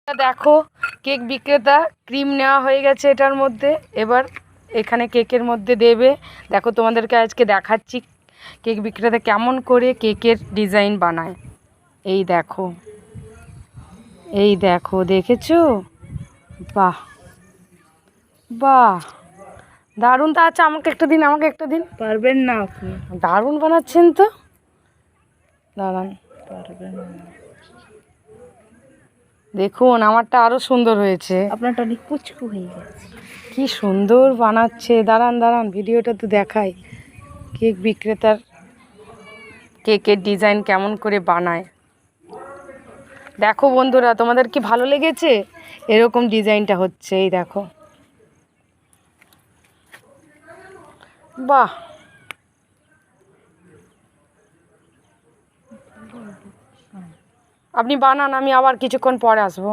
দেখো কেক বিক্রেতা ক্রিম নেওয়া হয়ে গেছে এটার মধ্যে, এবার এখানে কেকের মধ্যে দেবে। দেখো তোমাদেরকে আজকে দেখাচ্ছি কেক বিক্রেতা কেমন করে কেকের ডিজাইন বানায়। এই দেখো, এই দেখো, দেখেছো? বাহ বাহ, দারুণ। তা আচ্ছা আমাকে একটা দিন, আমাকে একটা দিন। পারবেন না আপনি, দারুণ বানাচ্ছেন তো, দাঁড়ান। পারবেন না। দেখুন আমারটা আরও সুন্দর হয়েছে। আপনারটা অনেক পুচকু হয়ে গেছে। কি সুন্দর বানাচ্ছে। দাঁড়ান দাঁড়ান, ভিডিওটা তো দেখাই কেক বিক্রেতার কেকের ডিজাইন কেমন করে বানায়। দেখো বন্ধুরা, তোমাদের কি ভালো লেগেছে? এরকম ডিজাইনটা হচ্ছে, এই দেখো। বাহ, আপনি বানান, আমি আবার কিছুক্ষণ পরে আসবো।